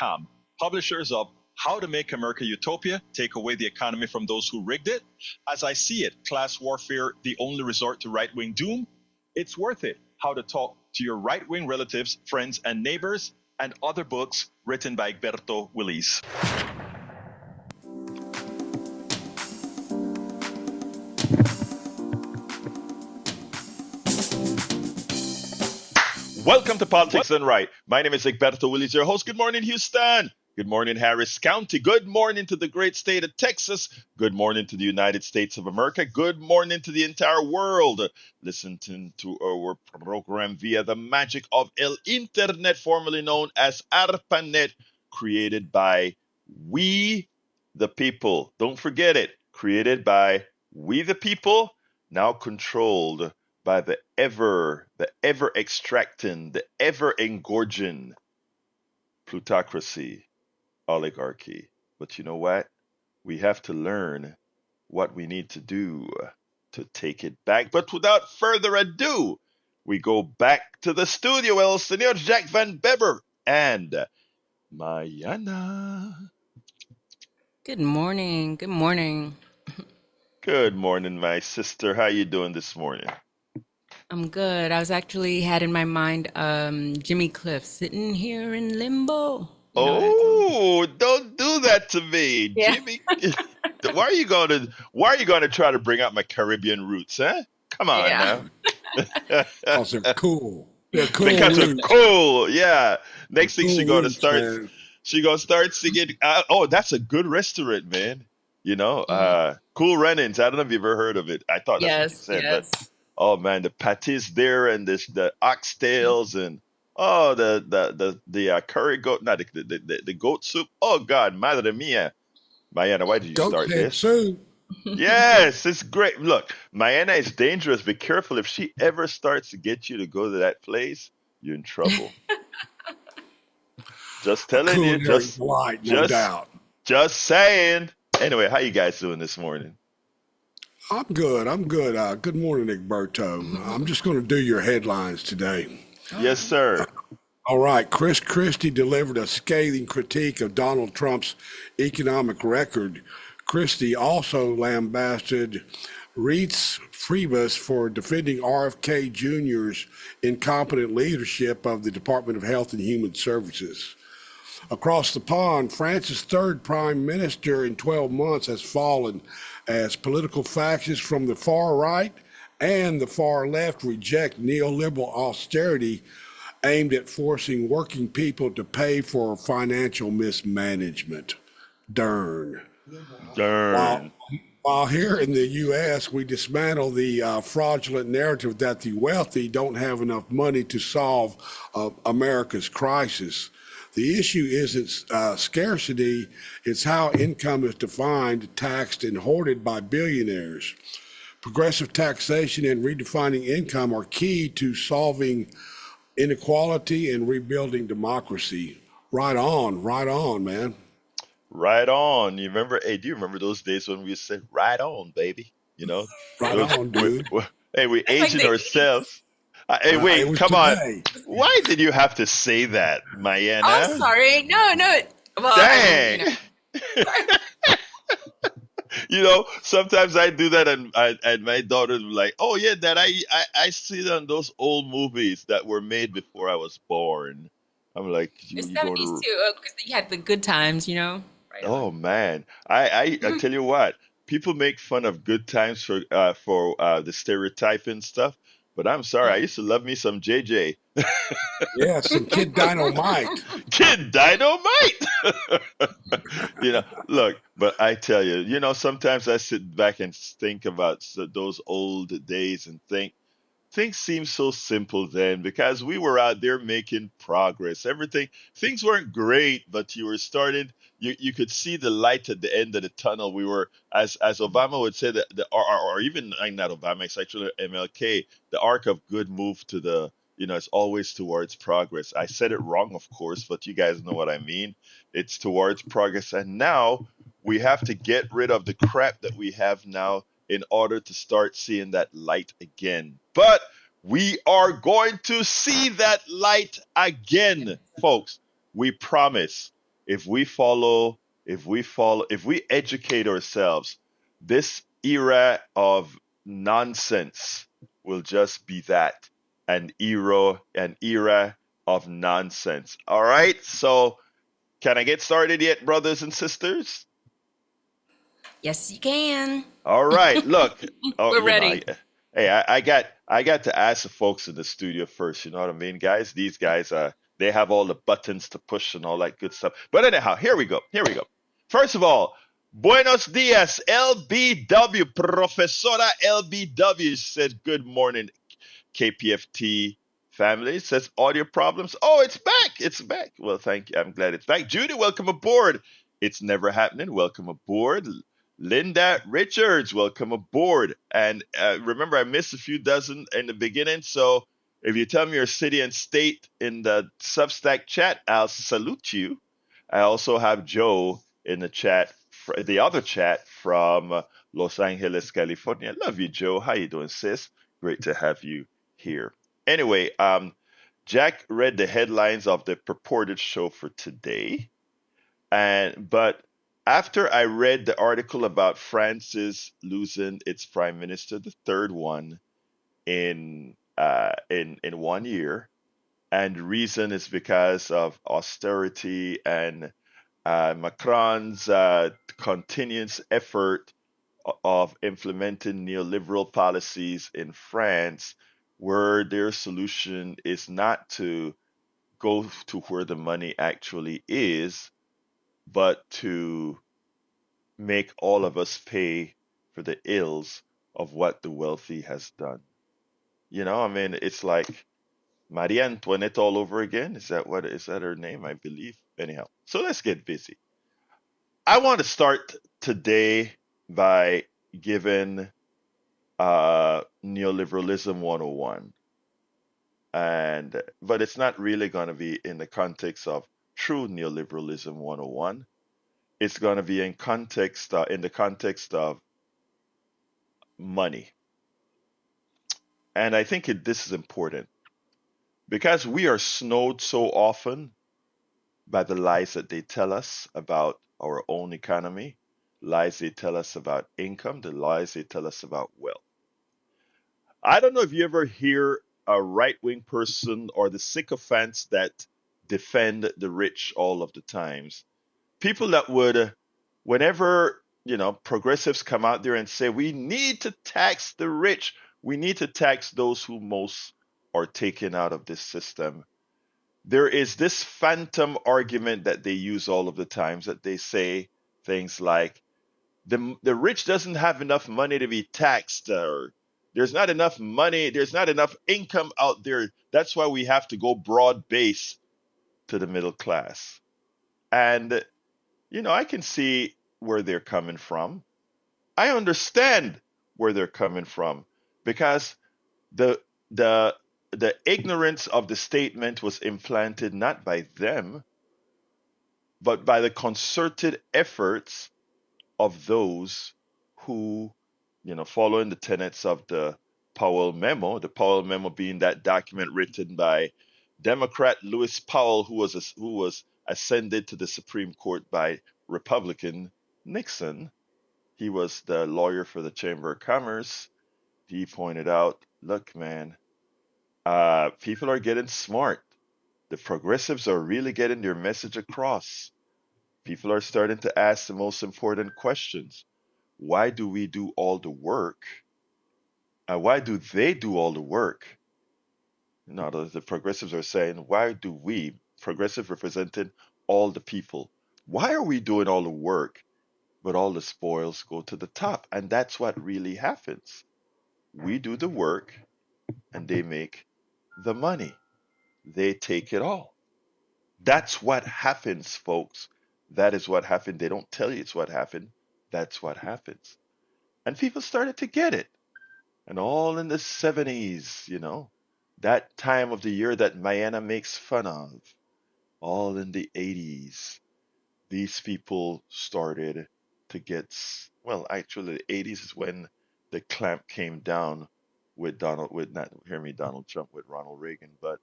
debunk.com, publishers of How to Make America Utopia, Take Away the Economy from Those Who Rigged It, As I See It, Class Warfare, The Only Resort to Right-Wing Doom, It's Worth It, How to Talk to Your Right-Wing Relatives, Friends, and Neighbors, and other books written by Egberto Willis. Welcome to Politics Done Right. My name is Egberto Willis, your host. Good morning, Houston. Good morning, Harris County. Good morning to the great state of Texas. Good morning to the United States of America. Good morning to the entire world. Listen to our program via the magic of El Internet, formerly known as ARPANET, created by We the People. Don't forget it. Created by We the People, now controlled by the ever extracting, the ever engorging plutocracy, oligarchy. But you know what? We have to learn what we need to do to take it back. But without further ado, we go back to the studio. El Señor Jack Van Beber and Mayana. Good morning. Good morning. Good morning, my sister. How you doing this morning? I'm good. I was actually had in my mind Jimmy Cliff sitting here in limbo. You know that song? Oh, don't do that to me, Yeah. Jimmy. Why are you going to try to bring out my Caribbean roots, huh? Come on Yeah. now. Because they're cool. They're cool Because they're roots. cool. Yeah. Next thing Cool roots, man. she gonna start singing. Oh, that's a good restaurant, man. You know, Mm. Cool Runnings. I don't know if you've ever heard of it. I thought that's what you Yes, said, but yes. oh man, the patis there and the oxtails and the curry goat, not the goat soup. Oh God, madre mia, Mayana, why did you Goat start head this? soup. Yes, it's great. Look, Mayana is dangerous. Be careful if she ever starts to get you to go to that place, you're in trouble. Just A telling you, culinary delight, no just doubt. just saying. Anyway, how you guys doing this morning? I'm good. I'm good. Good morning, Egberto. I'm just going to do your headlines today. All Yes, right. sir. All right. Christie delivered a scathing critique of Donald Trump's economic record. Christie also lambasted Reitz Priebus for defending RFK Jr.'s incompetent leadership of the Department of Health and Human Services. Across the pond, France's third prime minister in 12 months has fallen as political factions from the far right and the far left reject neoliberal austerity aimed at forcing working people to pay for financial mismanagement. Darn. While, Darn. while here in the U.S., we dismantle the fraudulent narrative that the wealthy don't have enough money to solve America's crisis. The issue isn't scarcity, it's how income is defined, taxed, and hoarded by billionaires. Progressive taxation and redefining income are key to solving inequality and rebuilding democracy. Right on, man. Right on. You remember? Hey, do you remember those days when we said "right on, baby"? You know, Right those. on, dude. Hey, we That's like aging the 80s. ourselves. Hey, It wait, was come on. today. Why did you have to say that, Oh, I'm Mayana? sorry. No, no. Well, I mean, Dang. sorry. You know, sometimes I do that, and my daughter will be like, "Oh yeah, Dad, I see it on those old movies that were made before I was born." I'm like, The you go 70s to. too, because you had the good times, you know? Right Oh on. man, I tell you what, people make fun of good times for the stereotyping stuff, but I'm sorry, I used to love me some JJ. Yeah, some Kid Dynamite. Kid Dynamite. Look, but I tell you, sometimes I sit back and think about those old days and think things seemed so simple then because we were out there making progress. Things weren't great, but you were starting. You could see the light at the end of the tunnel. We were, as Obama would say, or even not Obama, it's actually MLK, the arc of good move to it's always towards progress. I said it wrong, of course, but you guys know what I mean. It's towards progress. And now we have to get rid of the crap that we have now in order to start seeing that light again. But we are going to see that light again, folks. We promise. If we follow, if we educate ourselves, this era of nonsense will just be that, an era of nonsense. All right. So can I get started yet, brothers and sisters? Yes, you can. All right. Look, oh, We're ready. hey, I got to ask the folks in the studio first. You know what I mean, guys? These guys, they have all the buttons to push and all that good stuff. But anyhow, here we go. Here we go. First of all, buenos dias, LBW, Profesora LBW said good morning, KPFT family. It says audio problems. Oh, it's back. It's back. Well, thank you. I'm glad it's back. Judy, welcome aboard. It's never happening. Welcome aboard. Linda Richards, welcome aboard. And remember, I missed a few dozen in the beginning. So if you tell me your city and state in the Substack chat, I'll salute you. I also have Joe in the chat, the other chat from Los Angeles, California. Love you, Joe. How you doing, sis? Great to have you here. Anyway, Jack read the headlines of the purported show for today, but after I read the article about France's losing its prime minister, the third one in 1 year, and the reason is because of austerity and Macron's continuous effort of implementing neoliberal policies in France, where their solution is not to go to where the money actually is, but to make all of us pay for the ills of what the wealthy has done. You know, I mean, it's like Marie Antoinette all over again. Is that her name? I believe. Anyhow, so let's get busy. I want to start today by giving neoliberalism 101, and but it's not really going to be in the context of true neoliberalism 101. It's going to be in the context of money. And I think this is important because we are snowed so often by the lies that they tell us about our own economy, lies they tell us about income, the lies they tell us about wealth. I don't know if you ever hear a right wing person or the sycophants that defend the rich all of the times. People that would, whenever, progressives come out there and say, we need to tax the rich, we need to tax those who most are taken out of this system. There is this phantom argument that they use all of the times that they say things like, the rich doesn't have enough money to be taxed, or there's not enough money, there's not enough income out there. That's why we have to go broad base to the middle class. And I can see where they're coming from. I understand where they're coming from because the the the ignorance of the statement was implanted not by them, but by the concerted efforts of those who, following the tenets of the Powell Memo being that document written by Democrat Lewis Powell, who was ascended to the Supreme Court by Republican Nixon. He was the lawyer for the Chamber of Commerce. He pointed out, look, man, people are getting smart. The progressives are really getting their message across. People are starting to ask the most important questions. Why do we do all the work? Why do they do all the work? No, the progressives are saying, why do we, progressive representing all the people, why are we doing all the work, but all the spoils go to the top? And that's what really happens. We do the work and they make the money. They take it all. That's what happens, folks. That is what happened. They don't tell you it's what happened. That's what happens. And people started to get it. And all in the 70s, that time of the year that Mayana makes fun of, all in the 80s, these people started to get, well, actually, the 80s is when the clamp came down not hear me, Donald Trump, with Ronald Reagan, but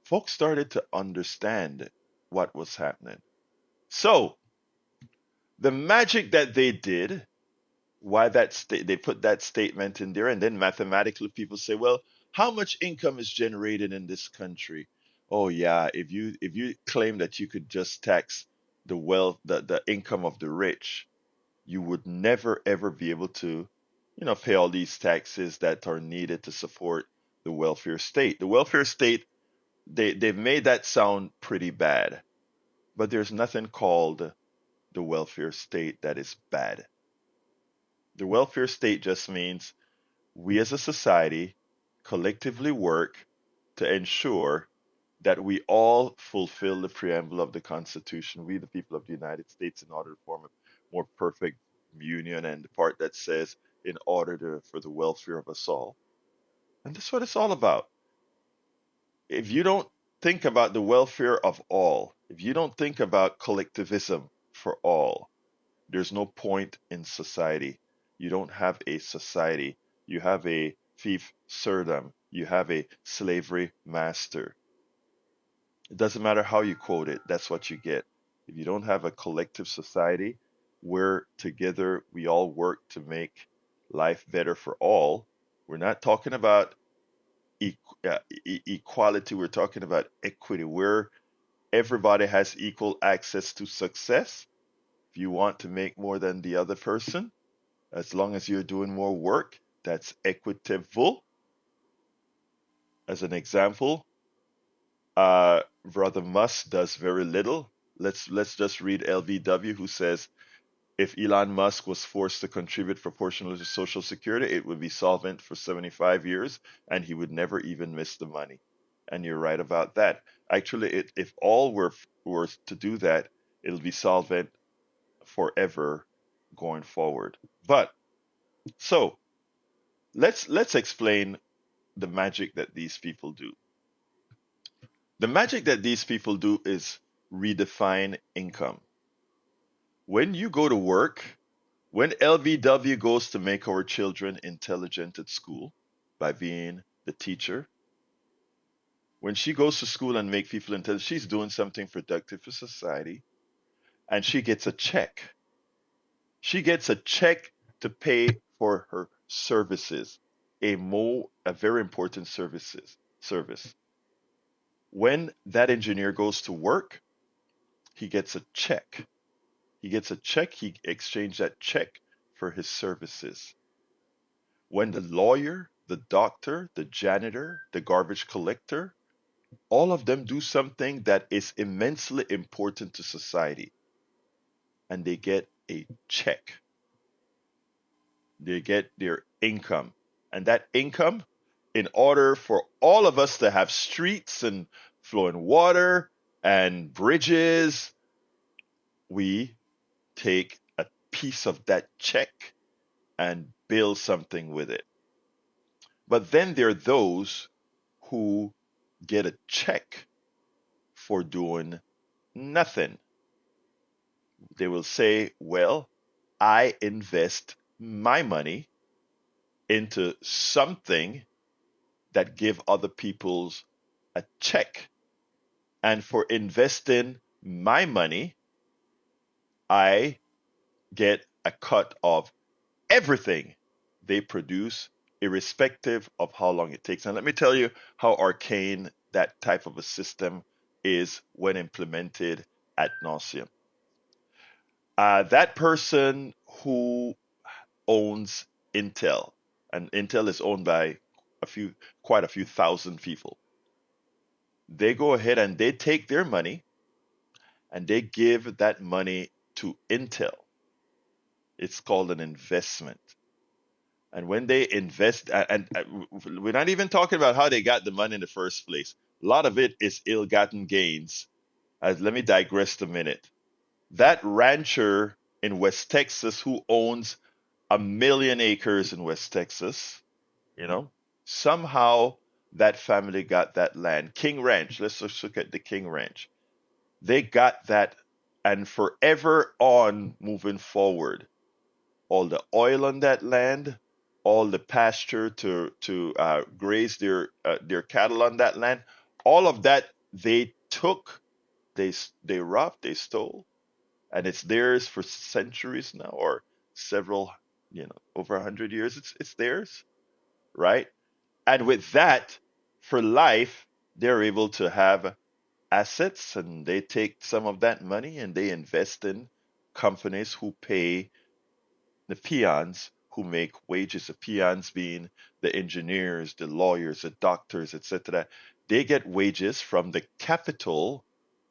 folks started to understand what was happening. So the magic that they did, why they put that statement in there, and then mathematically people say, well, how much income is generated in this country? Oh yeah, if you claim that you could just tax the wealth, the income of the rich, you would never ever be able to, pay all these taxes that are needed to support the welfare state. The welfare state, they've made that sound pretty bad, but there's nothing called the welfare state that is bad. The welfare state just means we as a society collectively work to ensure that we all fulfill the preamble of the Constitution, we the people of the United States, in order to form a more perfect union, and the part that says in order for the welfare of us all. And that's what it's all about. If you don't think about the welfare of all, if you don't think about collectivism for all, there's no point in society. You don't have a society. You have a fief servdom. You have a slavery master. It doesn't matter how you quote it, that's what you get. If you don't have a collective society where together we all work to make life better for all, we're not talking about equality, we're talking about equity, where everybody has equal access to success. If you want to make more than the other person, as long as you're doing more work, that's equitable. As an example, Brother Musk does very little. Let's just read LBW, who says if Elon Musk was forced to contribute proportionally to Social Security, it would be solvent for 75 years, and he would never even miss the money. And you're right about that. Actually, if all were to do that, it'll be solvent forever going forward. But so let's explain the magic that these people do. The magic that these people do is redefine income. When you go to work, when LBW goes to make our children intelligent at school by being the teacher, when she goes to school and make people intelligent, she's doing something productive for society, and she gets a check. She gets a check to pay for her services, a very important service. When that engineer goes to work, he gets a check. He gets a check, he exchanges that check for his services. When the lawyer, the doctor, the janitor, the garbage collector, all of them do something that is immensely important to society, and they get a check. They get their income. And that income, in order for all of us to have streets and flowing water and bridges, we take a piece of that check and build something with it. But then there are those who get a check for doing nothing. They will say, well, I invest my money into something that give other people's a check. And for investing my money, I get a cut of everything they produce, irrespective of how long it takes. And let me tell you how arcane that type of a system is when implemented ad nauseum. That person who owns Intel, and Intel is owned by quite a few thousand people. They go ahead and they take their money and they give that money to Intel. It's called an investment. And when they invest, and we're not even talking about how they got the money in the first place. A lot of it is ill-gotten gains. Let me digress a minute. That rancher in West Texas who owns 1 million acres in West Texas, you know, somehow that family got that land. King Ranch, let's just look at the King Ranch. They got that, and forever on moving forward, all the oil on that land, all the pasture to graze their cattle on that land, all of that they took, they robbed, they stole, and it's theirs for centuries now, or several, over 100 years. It's theirs, right? And with that, for life, they're able to have assets, and they take some of that money and they invest in companies who pay the peons who make wages. The peons being the engineers, the lawyers, the doctors, etc. They get wages from the capital,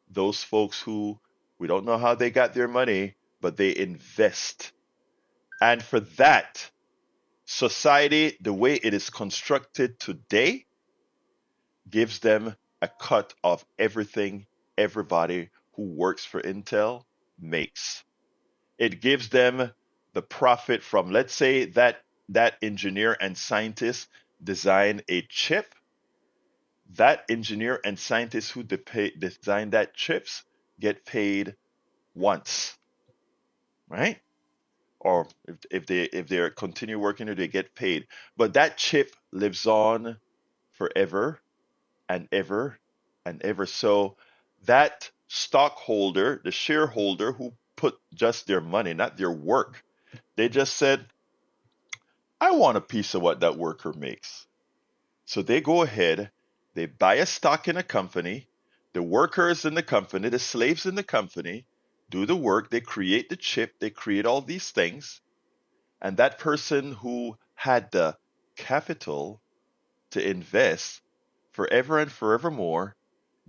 those folks who we don't know how they got their money, but they invest. And for that, society, the way it is constructed today, gives them a cut of everything everybody who works for Intel makes. It gives them the profit from, let's say, that engineer and scientist design a chip. That engineer and scientist who design that chips get paid once, right? Or if they continue working, they get paid. But that chip lives on forever and ever and ever. So that stockholder, the shareholder who put just their money, not their work, they just said, I want a piece of what that worker makes. So they go ahead, they buy a stock in a company, the workers in the company, the slaves in the company do the work, they create the chip, they create all these things, and that person who had the capital to invest forever and forevermore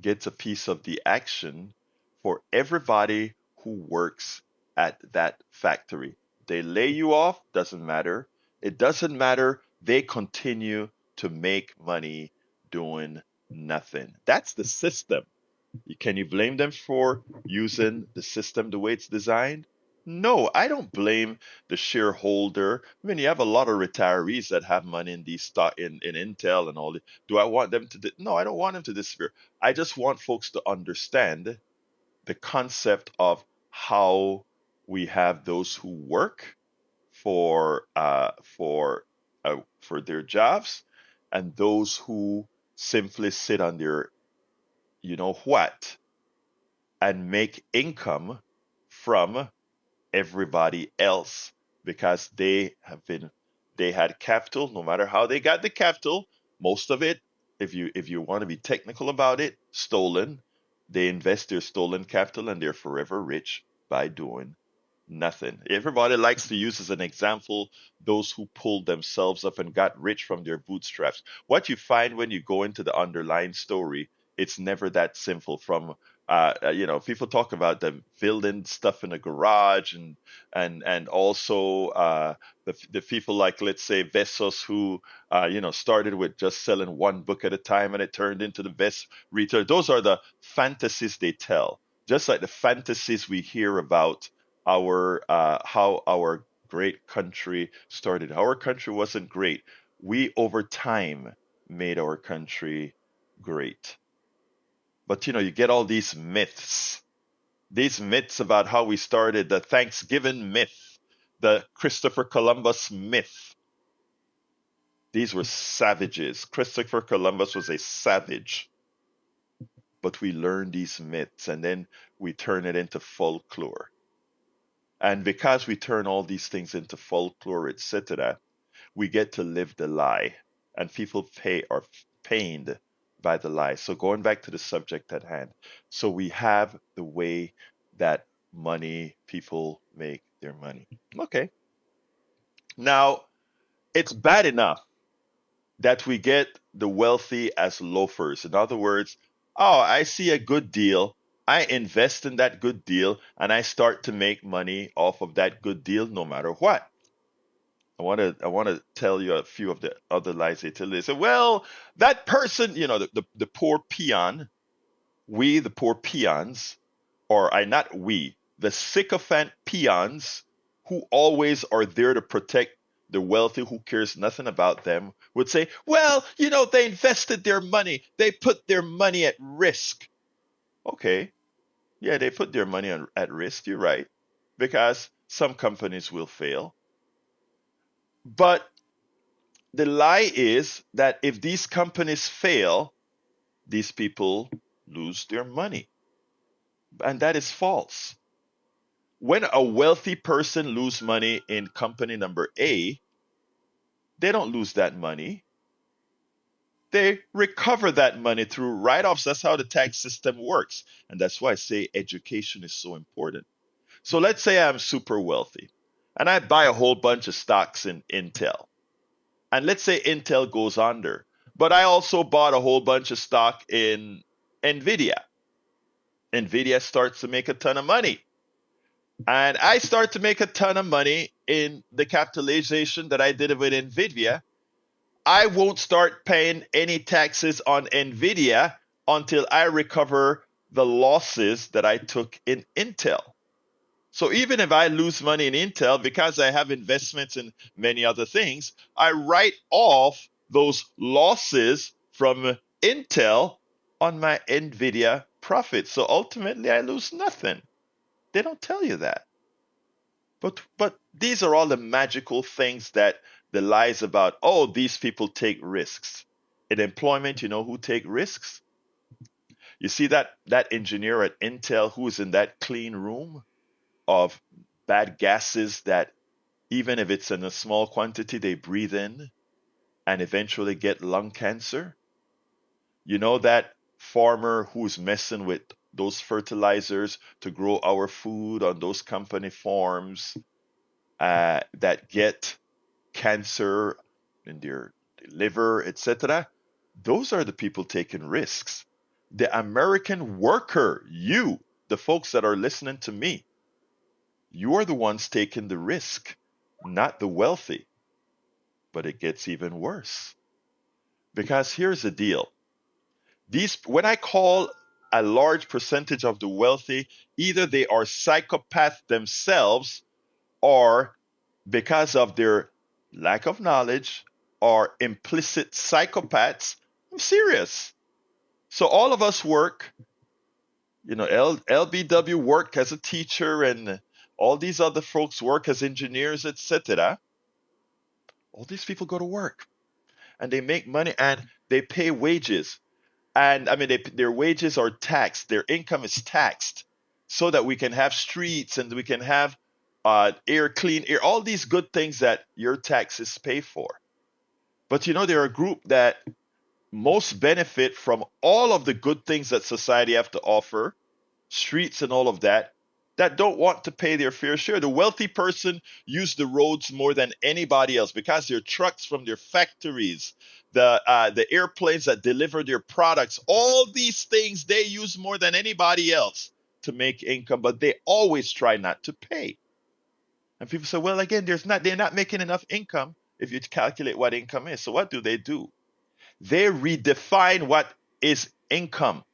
gets a piece of the action for everybody who works at that factory. They lay you off, doesn't matter. It doesn't matter. They continue to make money doing nothing. That's the system. Can you blame them for using the system the way it's designed? No, I don't blame the shareholder. I mean, you have a lot of retirees that have money in these stock in Intel and all that. Do I want them to? No, I don't want them to disappear. I just want folks to understand the concept of how we have those who work for their jobs, and those who simply sit on their you know what and make income from everybody else, because they had capital. No matter how they got the capital, most of it, if you want to be technical about it, stolen. They invest their stolen capital and they're forever rich by doing nothing. Everybody likes to use as an example those who pulled themselves up and got rich from their bootstraps. What you find when you go into the underlying story, it's never that simple. People talk about them building stuff in a garage, and also the people like, let's say, Bezos, who started with just selling one book at a time and it turned into the best retailer. Those are the fantasies they tell, just like the fantasies we hear about our how our great country started. Our country wasn't great. We over time made our country great. But you get all these myths about how we started, the Thanksgiving myth, the Christopher Columbus myth. These were savages. Christopher Columbus was a savage. But we learn these myths and then we turn it into folklore. And because we turn all these things into folklore, etc., we get to live the lie. And people are pained by the lie. So going back to the subject at hand. So we have the way that people make their money. Okay. Now, it's bad enough that we get the wealthy as loafers. In other words, oh, I see a good deal. I invest in that good deal and I start to make money off of that good deal no matter what. I want to tell you a few of the other lies they tell. They say, well, that person, the poor peon, we, the poor peons, or I not we, the sycophant peons who always are there to protect the wealthy who cares nothing about them, would say, well, they invested their money. They put their money at risk. Okay. Yeah, they put their money at risk. You're right. Because some companies will fail. But the lie is that if these companies fail, these people lose their money. And that is false. when a wealthy person lose money in company number A, they don't lose that money. They recover that money through write-offs. That's how the tax system works. And that's why I say education is so important. So let's say I'm super wealthy and I buy a whole bunch of stocks in Intel. And let's say Intel goes under, but I also bought a whole bunch of stock in Nvidia. Nvidia starts to make a ton of money. And I start to make a ton of money in the capitalization that I did with Nvidia. I won't start paying any taxes on Nvidia until I recover the losses that I took in Intel. So even if I lose money in Intel because I have investments in many other things, I write off those losses from Intel on my Nvidia profit. So ultimately I lose nothing. They don't tell you that. But these are all the magical things that the lies about, oh, these people take risks. In employment, you know who take risks? You see that engineer at Intel who is in that clean room of bad gases that even if it's in a small quantity, they breathe in and eventually get lung cancer. You know that farmer who's messing with those fertilizers to grow our food on those company farms that get cancer in their liver, etc. Those are the people taking risks. The American worker, you, the folks that are listening to me, you're the ones taking the risk, not the wealthy. But it gets even worse. Because here's the deal. When I call a large percentage of the wealthy, either they are psychopaths themselves or because of their lack of knowledge or implicit psychopaths. I'm serious. So all of us work, LBW work as a teacher and all these other folks work as engineers, etc. All these people go to work and they make money and they pay wages. And I mean, their wages are taxed, their income is taxed so that we can have streets and we can have clean air, all these good things that your taxes pay for. But they're a group that most benefit from all of the good things that society have to offer, streets and all of that don't want to pay their fair share. The wealthy person use the roads more than anybody else because their trucks from their factories, the airplanes that deliver their products, all these things they use more than anybody else to make income, but they always try not to pay. And people say, well, again, they're not making enough income if you calculate what income is. So what do? They redefine what is income.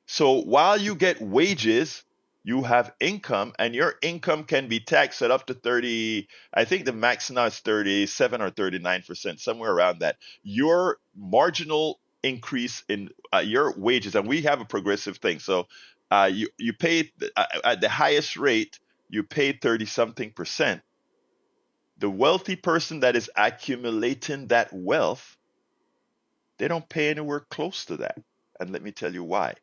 So while you get wages, you have income, and your income can be taxed at up to 30, I think the max now is 37 or 39%, somewhere around that. Your marginal increase in your wages, and we have a progressive thing. So you pay at the highest rate, you pay 30 something percent. The wealthy person that is accumulating that wealth, they don't pay anywhere close to that. And let me tell you why.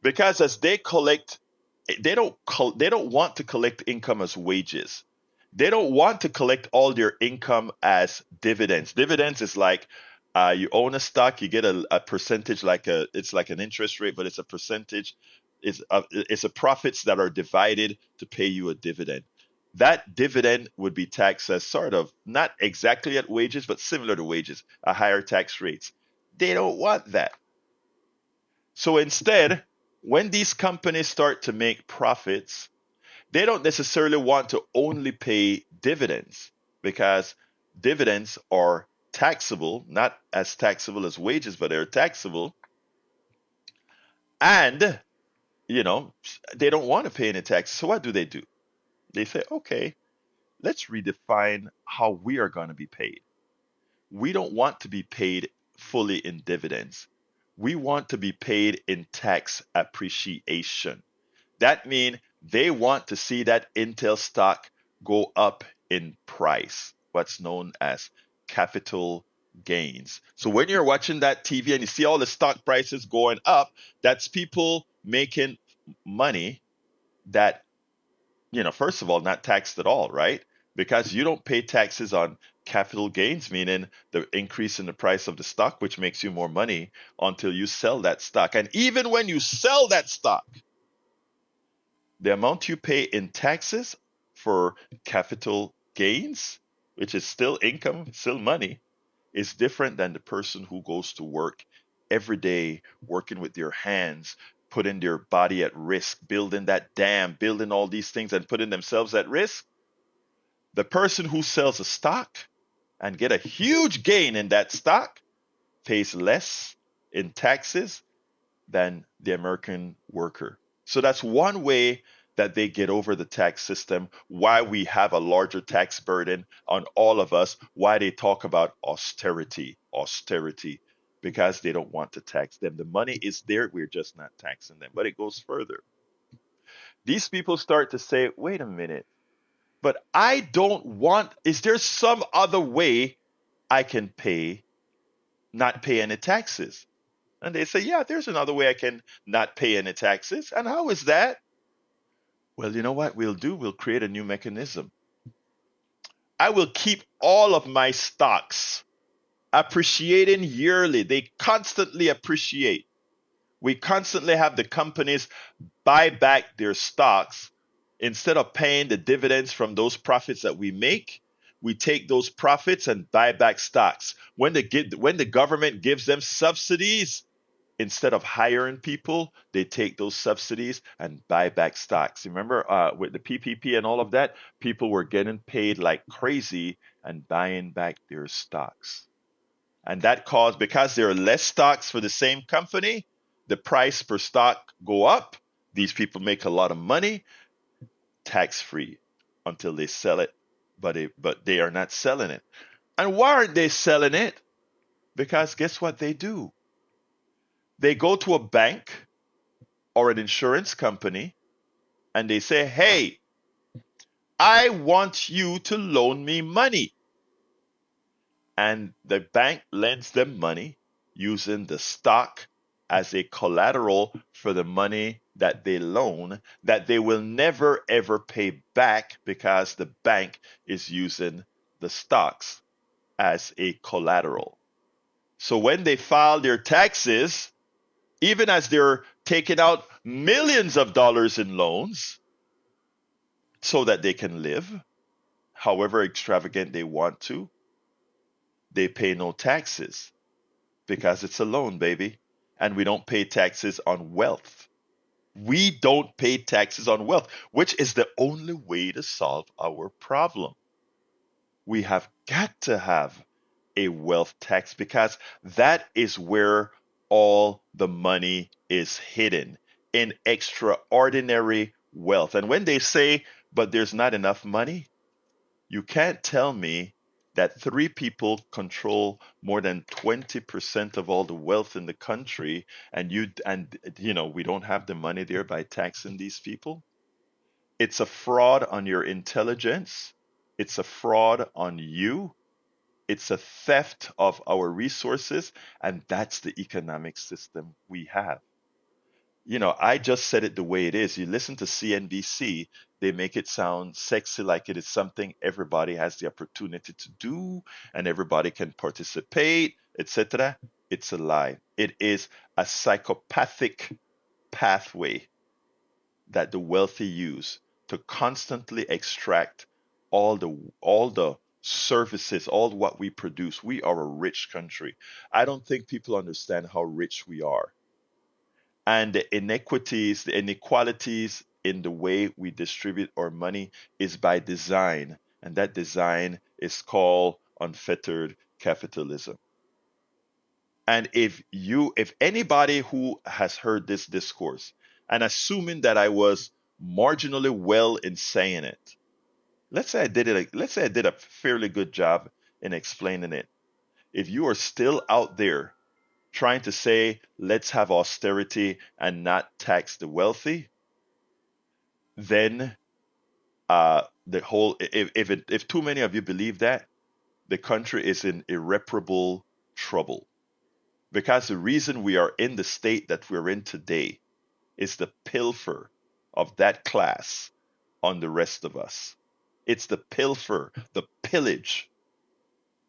Because as they collect, they don't want to collect income as wages. They don't want to collect all their income as dividends. Dividends is like you own a stock, you get a percentage, it's like an interest rate, but it's a percentage. It's a profits that are divided to pay you a dividend. That dividend would be taxed as sort of not exactly at wages, but similar to wages, a higher tax rates. They don't want that. So instead, when these companies start to make profits, they don't necessarily want to only pay dividends because dividends are taxable, not as taxable as wages, but they're taxable. And, you know, they don't want to pay any taxes. So what do? They say, okay, let's redefine how we are going to be paid. We don't want to be paid fully in dividends. We want to be paid in tax appreciation. That means they want to see that Intel stock go up in price, what's known as capital gains. So when you're watching that TV and you see all the stock prices going up, that's people making money that, first of all, not taxed at all, right? Because you don't pay taxes on capital gains, meaning the increase in the price of the stock, which makes you more money until you sell that stock. And even when you sell that stock, the amount you pay in taxes for capital gains, which is still income, still money, is different than the person who goes to work every day, working with their hands, putting their body at risk, building that dam, building all these things and putting themselves at risk. The person who sells a stock and get a huge gain in that stock pays less in taxes than the American worker. So that's one way that they get over the tax system, why we have a larger tax burden on all of us, why they talk about austerity, austerity, because they don't want to tax them. The money is there, we're just not taxing them. But it goes further. These people start to say, wait a minute, but I don't want, is there some other way I can not pay any taxes? And they say, yeah, there's another way I can not pay any taxes. And how is that? Well, you know what we'll do? We'll create a new mechanism. I will keep all of my stocks appreciating yearly. They constantly appreciate. We constantly have the companies buy back their stocks. Instead of paying the dividends from those profits that we make, we take those profits and buy back stocks. When the government gives them subsidies, instead of hiring people, they take those subsidies and buy back stocks. Remember, with the PPP and all of that, people were getting paid like crazy and buying back their stocks. And that caused, because there are less stocks for the same company, the price per stock go up. These people make a lot of money, tax free, until they sell it, but they are not selling it. And why aren't they selling it? Because guess what they do? They go to a bank or an insurance company and they say, hey, I want you to loan me money. And the bank lends them money using the stock as a collateral for the money that they loan that they will never ever pay back because the bank is using the stocks as a collateral. So when they file their taxes, even as they're taking out millions of dollars in loans so that they can live however extravagant they want to, they pay no taxes because it's a loan, baby. And we don't pay taxes on wealth. We don't pay taxes on wealth, which is the only way to solve our problem. We have got to have a wealth tax because that is where all the money is hidden in extraordinary wealth. And when they say, but there's not enough money, you can't tell me that three people control more than 20% of all the wealth in the country and we don't have the money there by taxing these people. It's a fraud on your intelligence. It's a fraud on you. It's a theft of our resources, and that's the economic system we have. I just said it the way it is. You listen to CNBC, they make it sound sexy, like it is something everybody has the opportunity to do and everybody can participate, etc. It's a lie. It is a psychopathic pathway that the wealthy use to constantly extract all the services, all what we produce. We are a rich country. I don't think people understand how rich we are. And the inequities, the inequalities in the way we distribute our money is by design. And that design is called unfettered capitalism. And if anybody who has heard this discourse, and assuming that I was marginally well in saying it, let's say I did a fairly good job in explaining it. If you are still out there trying to say, let's have austerity and not tax the wealthy, then if too many of you believe that, the country is in irreparable trouble. Because the reason we are in the state that we're in today is the pilfer. of that class on the rest of us. It's the pilfer, the pillage.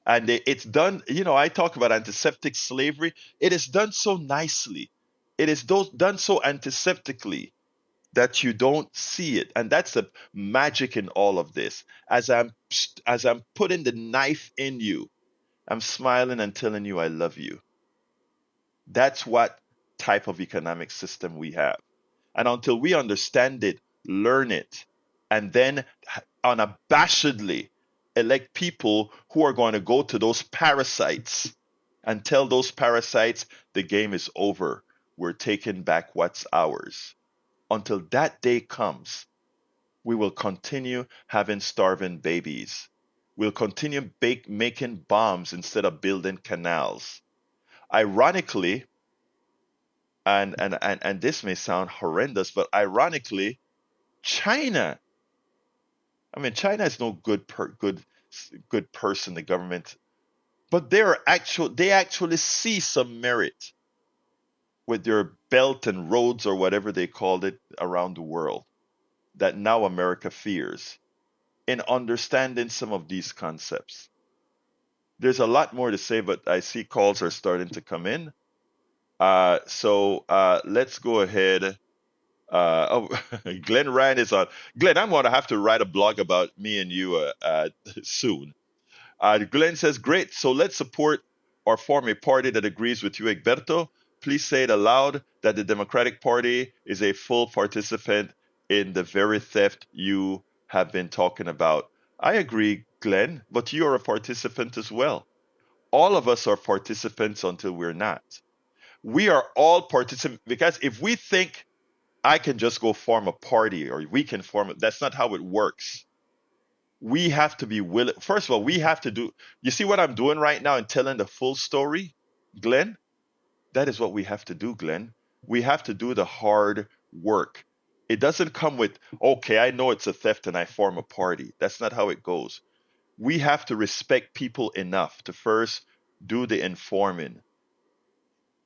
And it's done, I talk about antiseptic slavery. It is done so nicely. It is done so antiseptically that you don't see it. And that's the magic in all of this. As I'm putting the knife in you, I'm smiling and telling you I love you. That's what type of economic system we have. And until we understand it, learn it, and then unabashedly elect people who are going to go to those parasites and tell those parasites the game is over. We're taking back what's ours. Until that day comes, we will continue having starving babies. We'll continue making bombs instead of building canals. Ironically, and this may sound horrendous, but ironically, China. I mean, China is no good person, the government, but they actually see some merit with their belt and roads or whatever they called it around the world that now America fears in understanding some of these concepts. There's a lot more to say, but I see calls are starting to come in. So let's go ahead. Oh, Glenn Ryan is on. Glenn, I'm going to have to write a blog about me and you soon. Glenn says, great. So let's support or form a party that agrees with you, Egberto. Please say it aloud that the Democratic Party is a full participant in the very theft you have been talking about. I agree, Glenn, but you are a participant as well. All of us are participants until we're not. We are all participants because if we think I can just go form a party or we can form it, that's not how it works. We have to be willing. First of all, we have to do. You see what I'm doing right now and telling the full story, Glenn? That is what we have to do, Glenn. We have to do the hard work. It doesn't come with, okay, I know it's a theft and I form a party. That's not how it goes. We have to respect people enough to first do the informing,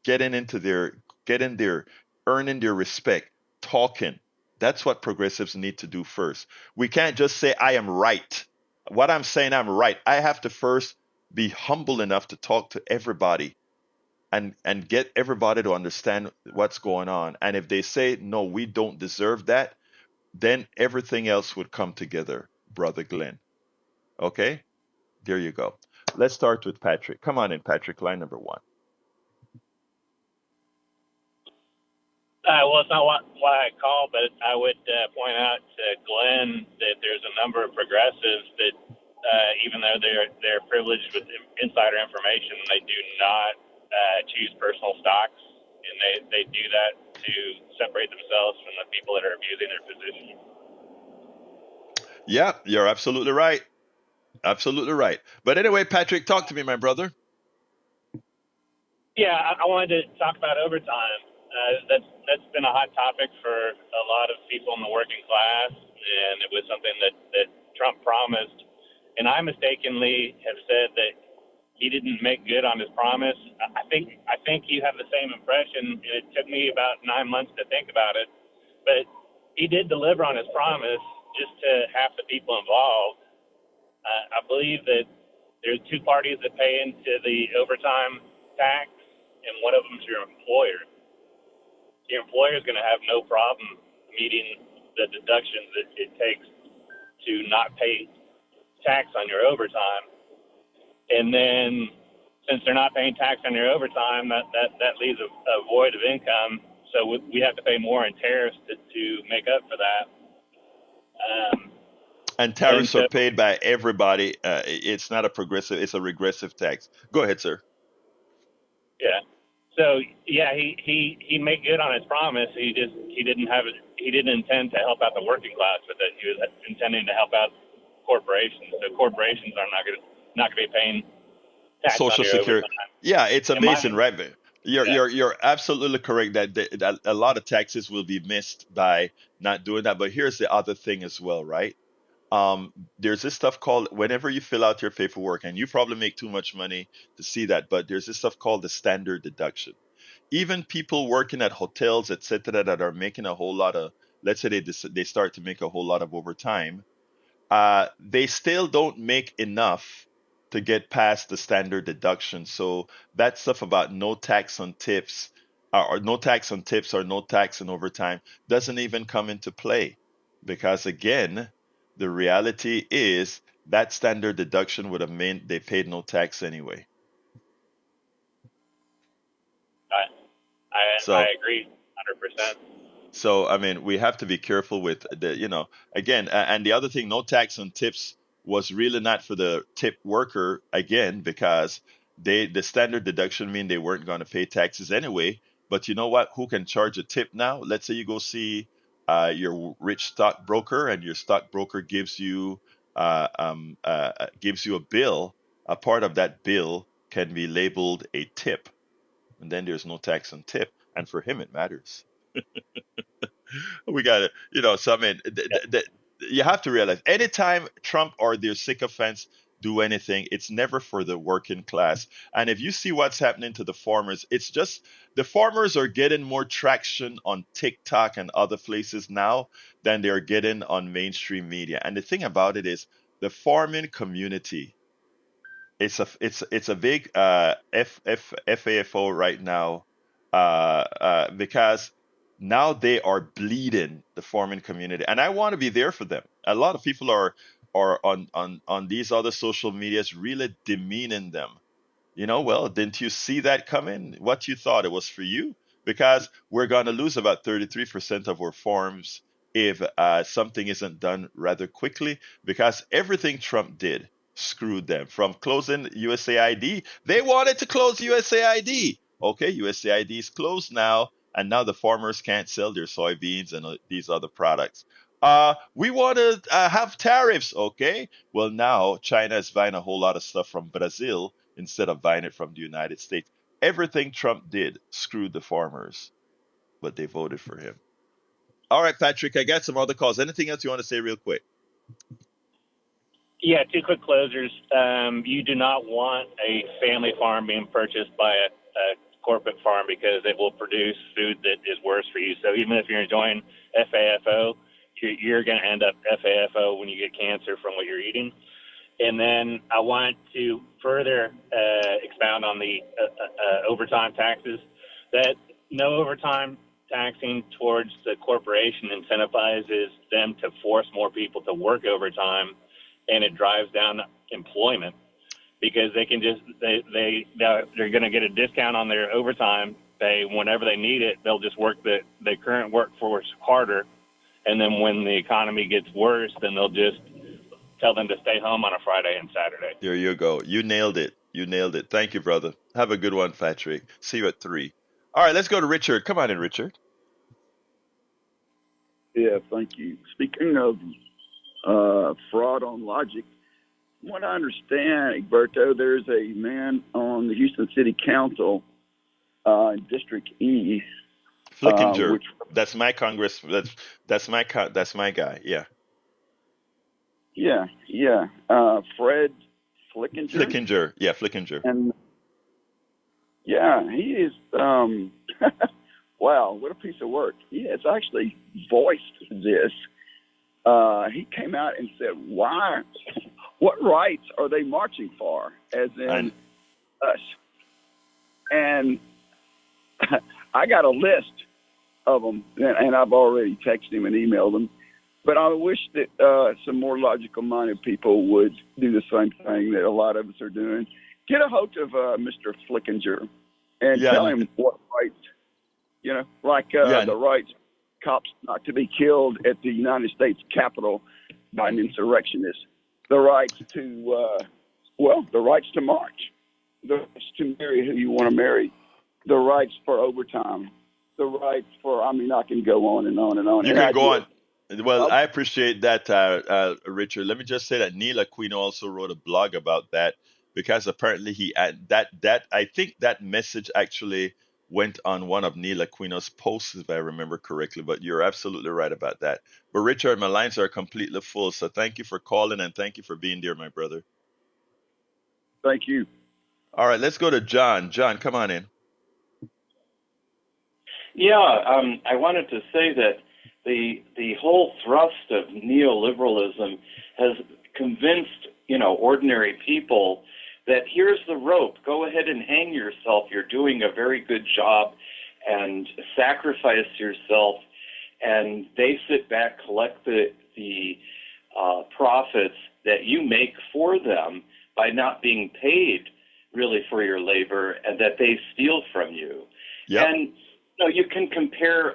getting there, earning their respect, talking. That's what progressives need to do first. We can't just say I am right. What I'm saying I'm right. I have to first be humble enough to talk to everybody and get everybody to understand what's going on. And if they say no, we don't deserve that, then everything else would come together, brother Glenn. Okay? There you go. Let's start with Patrick. Come on in, Patrick, line number one. Well, it's not why I called, but I would point out to Glenn that there's a number of progressives that, even though they're privileged with insider information, they do not choose personal stocks, and they do that to separate themselves from the people that are abusing their position. Yeah, you're absolutely right. Absolutely right. But anyway, Patrick, talk to me, my brother. Yeah, I wanted to talk about overtime. That's been a hot topic for a lot of people in the working class, and it was something that Trump promised. And I mistakenly have said that he didn't make good on his promise. I think you have the same impression. It took me about 9 months to think about it, but he did deliver on his promise just to half the people involved. I believe that there's two parties that pay into the overtime tax, and one of them is your employer. Your employer is going to have no problem meeting the deductions that it takes to not pay tax on your overtime. And then since they're not paying tax on your overtime, that leaves a void of income. So we have to pay more in tariffs to make up for that. And tariffs are paid by everybody. It's not a progressive; it's a regressive tax. Go ahead, sir. Yeah. So yeah, he made good on his promise. He didn't intend to help out the working class with it. He was intending to help out corporations. So corporations are not going to be paying tax Social on your Security. overtime. Yeah, it's amazing, right? You're Yeah. you're absolutely correct that a lot of taxes will be missed by not doing that. But here's the other thing as well, right? There's this stuff called whenever you fill out your paperwork, and you probably make too much money to see that, but there's this stuff called the standard deduction. Even people working at hotels, etc., that are making a whole lot of let's say they start to make a whole lot of overtime, they still don't make enough to get past the standard deduction. So that stuff about no tax on tips, or no tax on tips, or no tax on overtime doesn't even come into play, because again, the reality is that standard deduction would have meant they paid no tax anyway. I I So agree 100%. So, I mean, we have to be careful with again, and the other thing, no tax on tips was really not for the tip worker, again, because the standard deduction mean they weren't going to pay taxes anyway. But you know what? Who can charge a tip now? Let's say you go see your rich stockbroker, and your stockbroker gives you a bill. A part of that bill can be labeled a tip, and then there's no tax on tip, and for him it matters. We got it. So I mean, you have to realize anytime Trump or their sycophants do anything, it's never for the working class. And if you see what's happening to the farmers, it's just the farmers are getting more traction on TikTok and other places now than they're getting on mainstream media. And the thing about it is, the farming community, it's a big FAFO right now, because now they are bleeding the farming community, and I want to be there for them. A lot of people are on these other social medias really demeaning them. Well, didn't you see that coming? What you thought it was for you? Because we're going to lose about 33% of our farms if something isn't done rather quickly, because everything Trump did screwed them. From closing USAID, they wanted to close USAID. Okay, USAID is closed now, and now the farmers can't sell their soybeans and these other products. We want to have tariffs. Okay, well, now China is buying a whole lot of stuff from Brazil instead of buying it from the United States. Everything Trump did screwed the farmers, but they voted for him. All right, Patrick, I got some other calls. Anything else you want to say real quick? Yeah, two quick closers. You do not want a family farm being purchased by a corporate farm, because it will produce food that is worse for you. So even if you're enjoying FAFO, you're going to end up FAFO when you get cancer from what you're eating. And then I want to further expound on the overtime taxes. That no overtime taxing towards the corporation incentivizes them to force more people to work overtime, and it drives down employment, because they can just they're going to get a discount on their overtime pay whenever they need it. They'll just work the current workforce harder, and then when the economy gets worse, then they'll just tell them to stay home on a Friday and Saturday. There you go. You nailed it. You nailed it. Thank you, brother. Have a good one, Patrick. See you at 3. All right, let's go to Richard. Come on in, Richard. Yeah, thank you. Speaking of fraud on logic, from what I understand, Egberto, there's a man on the Houston City Council, District E, Flickinger. which That's my Congress. That's my guy. Yeah. Fred Flickinger, Flickinger. Yeah, Flickinger. and yeah, he is. Wow, what a piece of work! He has actually voiced this. He came out and said, "Why? What rights are they marching for?" As in us. And I got a list of them, and I've already texted him and emailed them. But I wish that some more logical-minded people would do the same thing that a lot of us are doing. Get a hold of Mr. Flickinger and tell him what rights, like the rights cops not to be killed at the United States Capitol by an insurrectionist, the rights to, the rights to march, the rights to marry who you want to marry, the rights for overtime, the rights for, I can go on and on and on. You and can go on. Well, I appreciate that, Richard. Let me just say that Neil Aquino also wrote a blog about that, because apparently I think that message actually went on one of Neil Aquino's posts, if I remember correctly. But you're absolutely right about that. But Richard, my lines are completely full, so thank you for calling, and thank you for being there, my brother. Thank you. All right, let's go to John. John, come on in. Yeah, I wanted to say that the whole thrust of neoliberalism has convinced, ordinary people that here's the rope, go ahead and hang yourself, you're doing a very good job, and sacrifice yourself, and they sit back, collect the profits that you make for them by not being paid really for your labor, and that they steal from you. Yep. And you can compare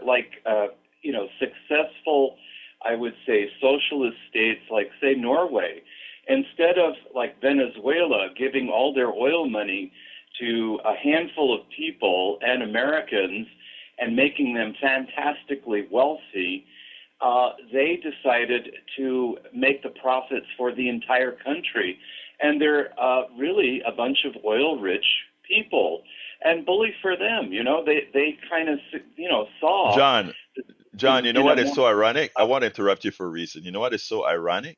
successful, I would say, socialist states like, say, Norway. Instead of like Venezuela giving all their oil money to a handful of people and Americans and making them fantastically wealthy, they decided to make the profits for the entire country. And they're really a bunch of oil-rich people. And bully for them, they kind of, saw. John, you know what is so ironic? I want to interrupt you for a reason. You know what is so ironic?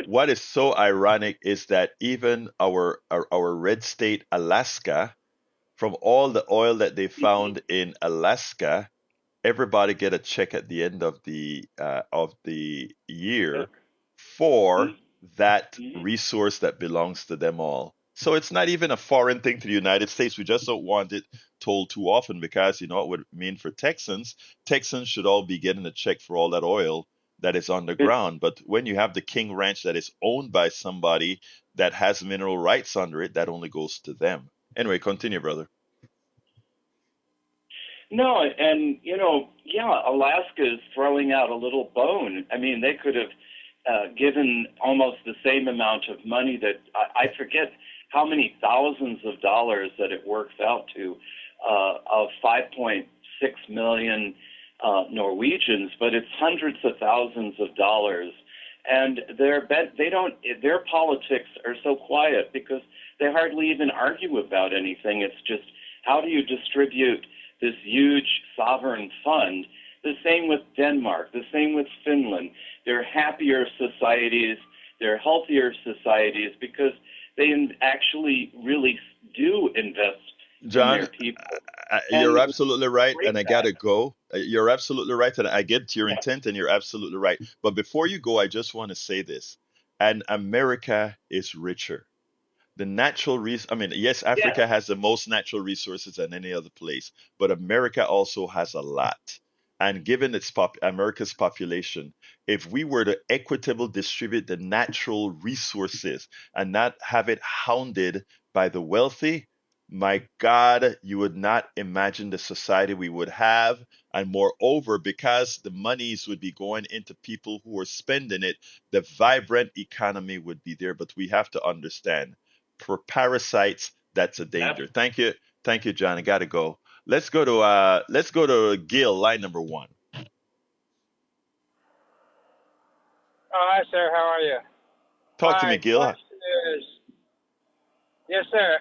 What is so ironic is that even our red state, Alaska, from all the oil that they found in Alaska, everybody get a check at the end of the year for that resource that belongs to them all. So it's not even a foreign thing to the United States. We just don't want it told too often, because you know what would mean for Texans? Texans should all be getting a check for all that oil that is on the ground. But when you have the King Ranch that is owned by somebody that has mineral rights under it, that only goes to them. Anyway, continue, brother. No, and Alaska is throwing out a little bone. I mean, they could have given almost the same amount of money that I forget how many thousands of dollars that it works out to, of 5.6 million Norwegians, but it's hundreds of thousands of dollars. And their politics are so quiet because they hardly even argue about anything. It's just, how do you distribute this huge sovereign fund? The same with Denmark, the same with Finland. They're happier societies, they're healthier societies because they actually really do invest John, in their people. you're absolutely right, and I gotta go. You're absolutely right, and I get your intent, and you're absolutely right. But before you go, I just want to say this: and America is richer. The natural I mean, yes, Africa has the most natural resources than any other place, but America also has a lot. And given America's population, if we were to equitable distribute the natural resources and not have it hounded by the wealthy, my God, you would not imagine the society we would have. And moreover, because the monies would be going into people who are spending it, the vibrant economy would be there. But we have to understand, for parasites, that's a danger. Thank you, John. I gotta go. Let's go to Gil, line number one. Oh, hi, sir. How are you? Talk to me, My Gil. question is, yes, sir.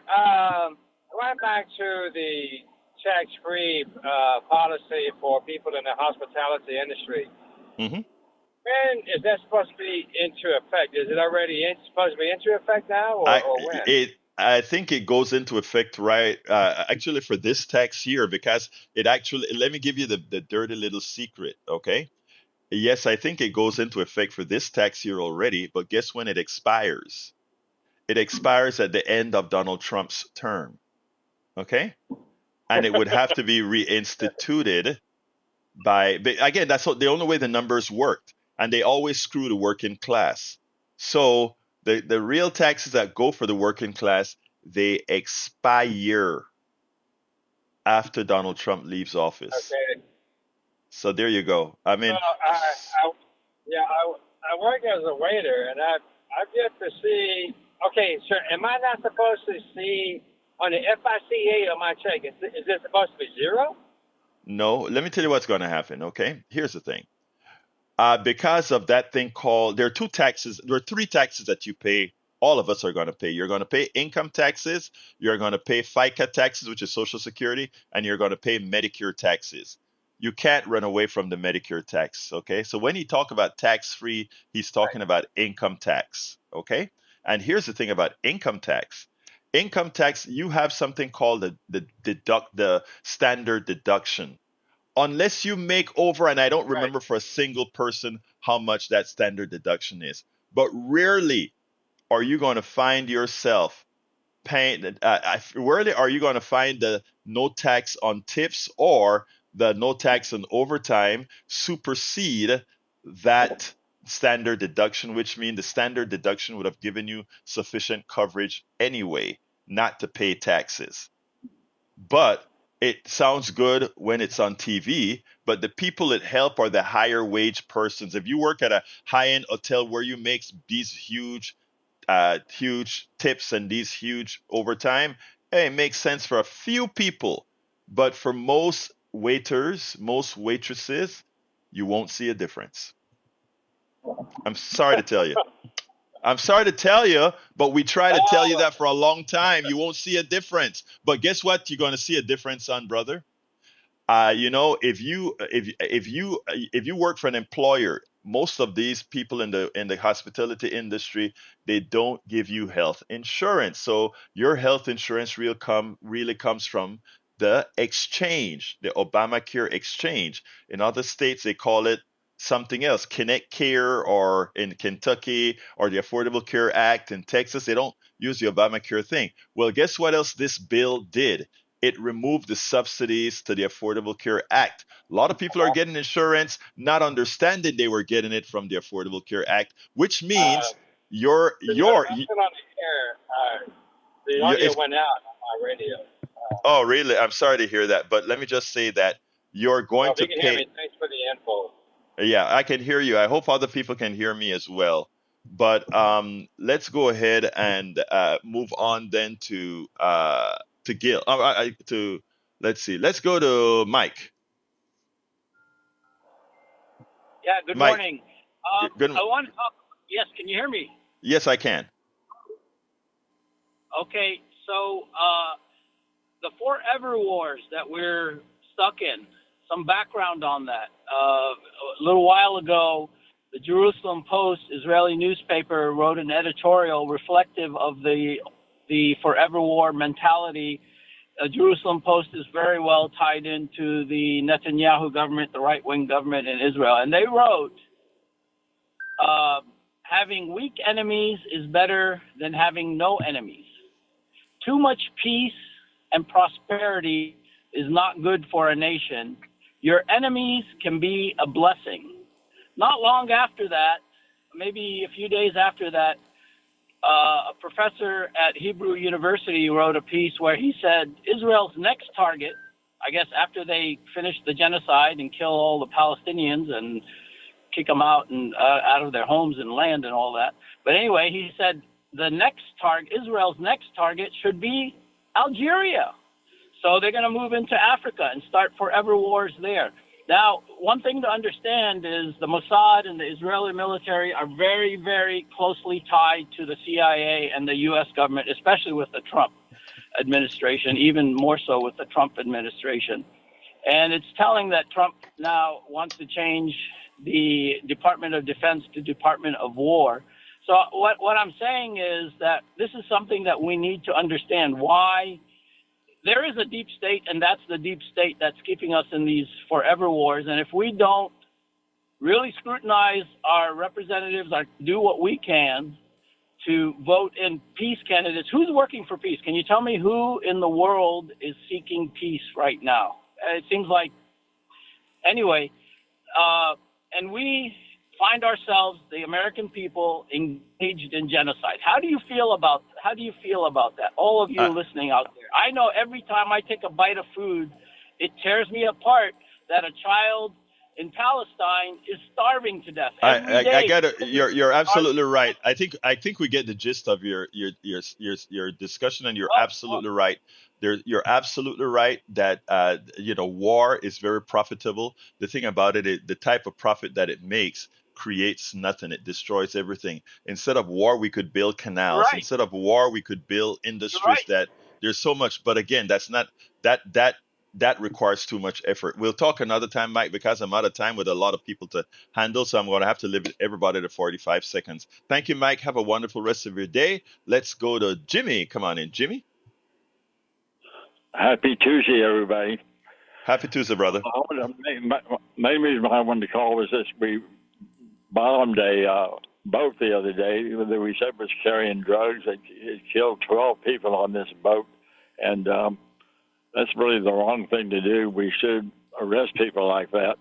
Going back to the tax-free policy for people in the hospitality industry, hmm when is that supposed to be into effect? Is it already supposed to be into effect now, I or when? I think it goes into effect right actually for this tax year, because it actually, let me give you the dirty little secret, okay? Yes, I think it goes into effect for this tax year already, but guess when it expires? It expires at the end of Donald Trump's term, okay? And it would have to be reinstituted again, that's the only way the numbers worked, and they always screw the working class. So the real taxes that go for the working class, they expire after Donald Trump leaves office. Okay. So there you go. I mean, Well, I work as a waiter, and I've yet to see. Okay, sir, am I not supposed to see on the FICA on my check? Is it supposed to be zero? no, let me tell you what's going to happen, okay? Here's the thing. Because of that thing called, there are three taxes that you pay. All of us are going to pay. You're going to pay income taxes, you're going to pay FICA taxes, which is Social Security, and you're going to pay Medicare taxes. You can't run away from the Medicare tax, okay? So when he talk about tax free, he's talking about income tax, okay? And here's the thing about income tax. Income tax, you have something called the standard deduction. unless you make over, and I don't Right. remember for a single person how much that standard deduction is, but rarely are you going to find yourself paying, rarely are you going to find the no tax on tips or the no tax on overtime supersede that standard deduction, which means the standard deduction would have given you sufficient coverage anyway not to pay taxes. But it sounds good when it's on TV, but the people it help are the higher wage persons. If you work at a high-end hotel where you make these huge tips and these huge overtime, hey, it makes sense for a few people. But for most waiters, most waitresses, you won't see a difference. I'm sorry to tell you. I'm sorry to tell you, but we try to tell you Oh, that for a long time. You won't see a difference. But guess what? You're going to see a difference, son, brother. If you work for an employer, most of these people in the hospitality industry, they don't give you health insurance. So your health insurance really comes from the exchange, the Obamacare exchange. In other states, they call it something else, Connect Care, or in Kentucky, or the Affordable Care Act in Texas. They don't use the Obamacare thing. Well, guess what else this bill did? It removed the subsidies to the Affordable Care Act. A lot of people are getting insurance not understanding they were getting it from the Affordable Care Act, which uh, means your your I'm still on the air. The your audio if went out on my radio. oh really, I'm sorry to hear that, but let me just say that you're Oh, going if to you can hear pay. me, thanks for the info. Yeah, I can hear you. I hope other people can hear me as well. But let's go ahead and move on then to Gil. To let's see. Let's go to Mike. Yeah, good Mike, morning. good. I want to talk. Yes, can you hear me? Yes, I can. Okay, so the forever wars that we're stuck in, some background on that. A little while ago, the Jerusalem Post, Israeli newspaper, wrote an editorial reflective of the forever war mentality. Jerusalem Post is very well tied into the Netanyahu government, the right-wing government in Israel, and they wrote, uh, having weak enemies is better than having no enemies. Too much peace and prosperity is not good for a nation. Your enemies can be a blessing. Not long after that, maybe a few days after that, a professor at Hebrew University wrote a piece where he said Israel's next target, I guess after they finish the genocide and kill all the Palestinians and kick them out and out of their homes and land and all that. But anyway, he said the next target, Israel's next target, should be Algeria. So they're going to move into Africa and start forever wars there. Now, one thing to understand is the Mossad and the Israeli military are very, very closely tied to the CIA and the U.S. government, especially with the Trump administration, even more so with the Trump administration. And it's telling that Trump now wants to change the Department of Defense to Department of War. So what I'm saying is that this is something that we need to understand why there is a deep state, and that's the deep state that's keeping us in these forever wars. And if we don't really scrutinize our representatives, do what we can to vote in peace candidates, who's working for peace? Can you tell me who in the world is seeking peace right now? It seems like, anyway, and we find ourselves, the American people, engaged in genocide. How do you feel about that? All of you Uh, listening out there. I know every time I take a bite of food, it tears me apart that a child in Palestine is starving to death every I day. get it. You're absolutely right. I think we get the gist of your discussion, and you're absolutely right. You're absolutely right that war is very profitable. The thing about it is the type of profit that it makes creates nothing. It destroys everything. Instead of war, we could build You're canals. right. Instead of war, we could build You're industries right. that there's so much. But again, that's not that that that requires too much effort. We'll talk another time, Mike, because I'm out of time with a lot of people to handle. So I'm going to have to limit everybody to 45 seconds. Thank you, Mike. Have a wonderful rest of your day. Let's go to Jimmy. Come on in, Jimmy. Happy Tuesday, everybody. Happy Tuesday, brother. Main reason why I wanted to call was this: we bombed a boat the other day that we said was carrying drugs. It killed 12 people on this boat, and that's really the wrong thing to do. We should arrest people like that.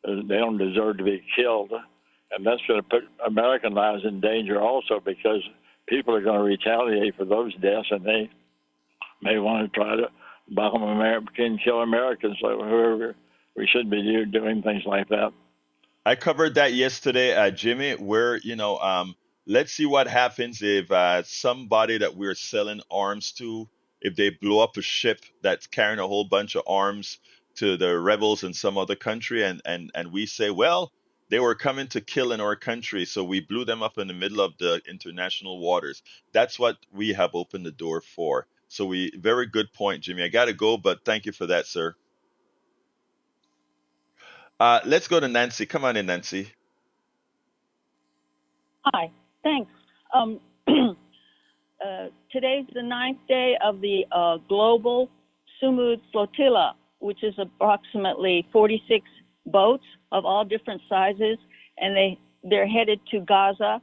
They don't deserve to be killed, and that's going to put American lives in danger also, because people are going to retaliate for those deaths, and they may want to try to bomb America and kill Americans. So whoever, we shouldn't be doing things like that. I covered that yesterday, Jimmy, where, let's see what happens if somebody that we're selling arms to, if they blow up a ship that's carrying a whole bunch of arms to the rebels in some other country, and we say, well, they were coming to kill in our country, so we blew them up in the middle of the international waters. That's what we have opened the door for. So very good point, Jimmy. I got to go, but thank you for that, sir. Let's go to Nancy. Come on in, Nancy. Hi, thanks. Today's the 9th day of the global Sumud flotilla, which is approximately 46 boats of all different sizes, and they're headed to Gaza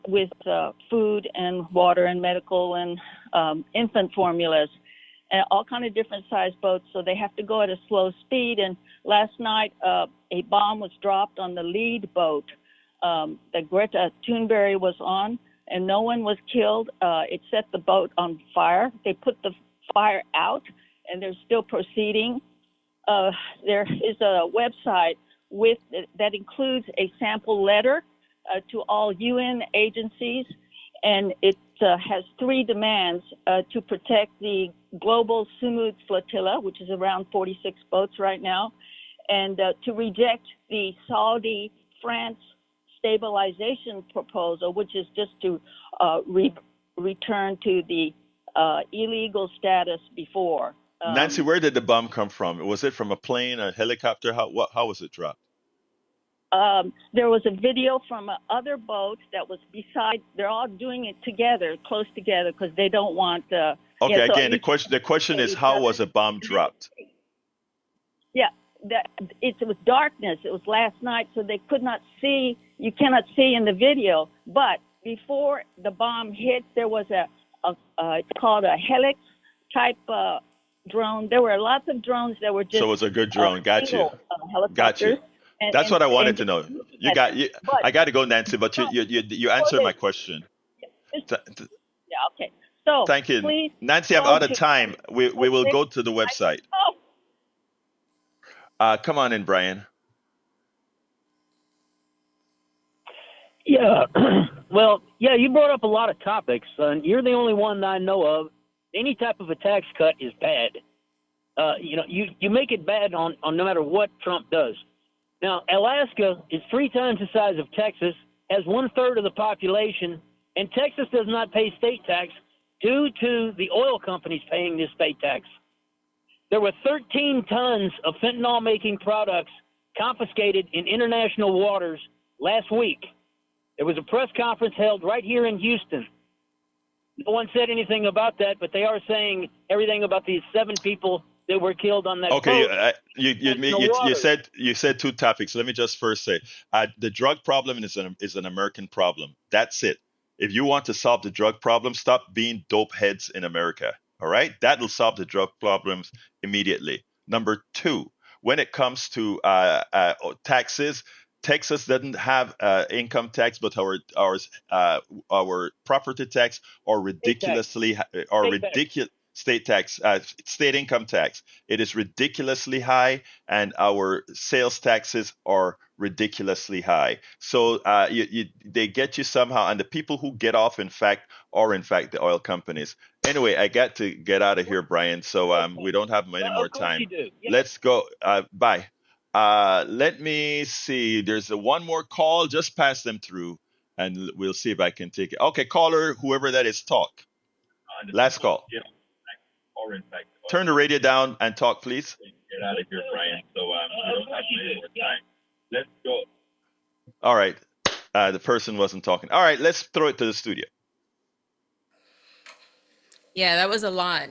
with food and water and medical and infant formulas, and all kind of different sized boats. So they have to go at a slow speed. And last night, a bomb was dropped on the lead boat that Greta Thunberg was on, and no one was killed. It set the boat on fire. They put the fire out, and they're still proceeding. There is a website that includes a sample letter to all UN agencies, and it has 3 demands to protect the global Sumud flotilla, which is around 46 boats right now, and to reject the Saudi-France stabilization proposal, which is just to return to the illegal status before. Nancy, where did the bomb come from? Was it from a plane, a helicopter? How was it dropped? There was a video from other boats that was beside. They're all doing it together, close together, because they don't want. Okay, yeah, so again, the question is, how was a bomb dropped? Yeah, it was darkness. It was last night, so they could not see. You cannot see in the video. But before the bomb hit, there was it's called a helix type drone. There were lots of drones that were just. So it was a good drone. Got you. Got you. That's what I wanted to know. I got to go, Nancy, but you answered my question. Yeah, okay. So thank you, please, Nancy. I'm out of time. We will go to the website. Come on in, Brian. Yeah. Well, yeah, you brought up a lot of topics, and you're the only one that I know of. Any type of a tax cut is bad. You make it bad on no matter what Trump does. Now, Alaska is 3 times the size of Texas, has 1/3 of the population, and Texas does not pay state tax due to the oil companies paying this state tax. There were 13 tons of fentanyl-making products confiscated in international waters last week. There was a press conference held right here in Houston. No one said anything about that, but they are saying everything about these 7 people that were killed on that boat. Okay, you said 2 topics. Let me just first say, the drug problem is an American problem. That's it. If you want to solve the drug problem, stop being dope heads in America. All right, that'll solve the drug problems immediately. Number 2, when it comes to taxes, Texas doesn't have income tax, but our property tax are ridiculously state tax, state income tax. It is ridiculously high, and our sales taxes are ridiculously high. So they get you somehow, and the people who get off, in fact, are in fact the oil companies. Anyway, I got to get out of here, Brian. So we don't have any more time. Yeah. Let's go. Bye. Let me see. There's one more call. Just pass them through, and we'll see if I can take it. Okay, caller, whoever that is, talk. Last call. Turn the radio down and talk, please. Get out of here, Brian. So we don't have any more time. Let's go. All right. The person wasn't talking. All right, let's throw it to the studio. Yeah, that was a lot.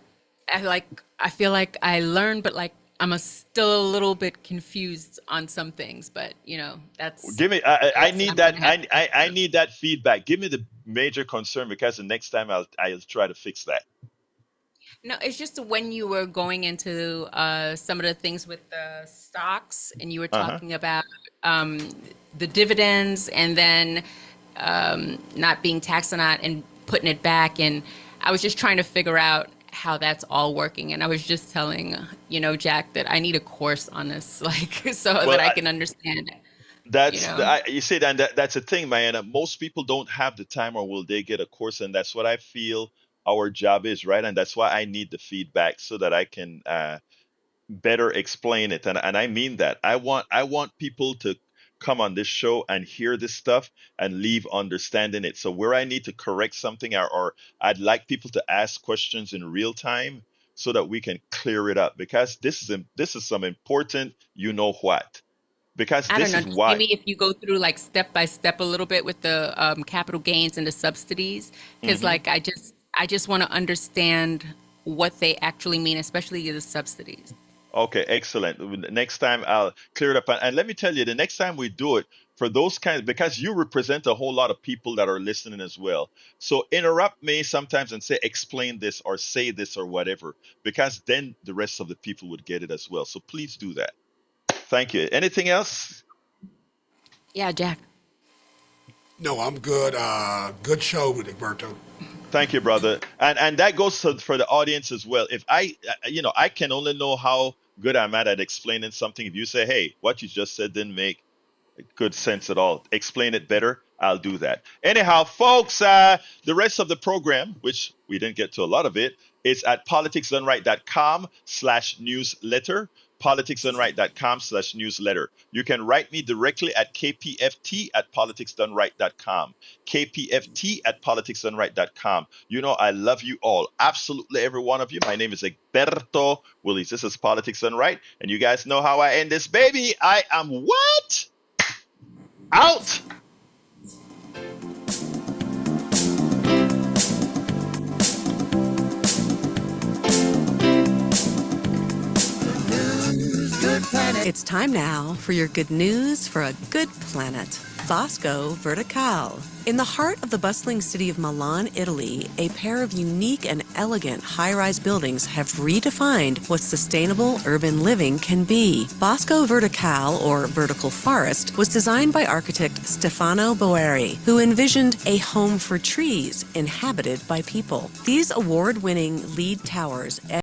I feel like I learned, but like still a little bit confused on some things, but that's Give me. I that's need I'm gonna that. have to work I through. need that feedback. Give me the major concern because the next time I'll try to fix that. No, it's just when you were going into some of the things with the stocks, and you were Uh huh. talking about um, the dividends, and then not being taxed on that and putting it back. And I was just trying to figure out how that's all working. And I was just telling, Jack, that I need a course on this, like, so Well, that I can understand it, you that's know. you see, and that's a thing, man. Most people don't have the time, or will they get a course? And that's what I feel our job is, right? And that's why I need the feedback so that I can better explain it. And I mean that. I want people to come on this show and hear this stuff and leave understanding it. So where I need to correct something, or I'd like people to ask questions in real time so that we can clear it up, because this is some important what, because I don't this know, is just why. maybe if you go through like step by step a little bit with the capital gains and the subsidies, because Hmm. like I just want to understand what they actually mean, especially the subsidies. Okay, excellent. Next time I'll clear it up. And let me tell you, the next time we do it, for those kinds, because you represent a whole lot of people that are listening as well. So interrupt me sometimes and say, explain this or say this or whatever, because then the rest of the people would get it as well. So please do that. Thank you. Anything else? Yeah, Jack. No, I'm good. Good show with Egberto. Thank you, brother. And that goes for the audience as well. If I can only know how good I'm at explaining something. If you say, hey, what you just said didn't make good sense at all. Explain it better. I'll do that. Anyhow, folks, the rest of the program, which we didn't get to a lot of it, is at politicsdoneright.com/newsletter. Politicsdoneright.com/newsletter. You can write me directly at kpft@politicsdoneright.com. kpft@politicsdoneright.com. You know, I love you all. Absolutely every one of you. My name is Egberto Willis. This is Politics Done Right. And you guys know how I end this, baby. I am what? Out. It's time now for your good news for a good planet. Bosco Vertical. In the heart of the bustling city of Milan, Italy, a pair of unique and elegant high-rise buildings have redefined what sustainable urban living can be. Bosco Vertical, or Vertical Forest, was designed by architect Stefano Boeri, who envisioned a home for trees inhabited by people. These award-winning LEED towers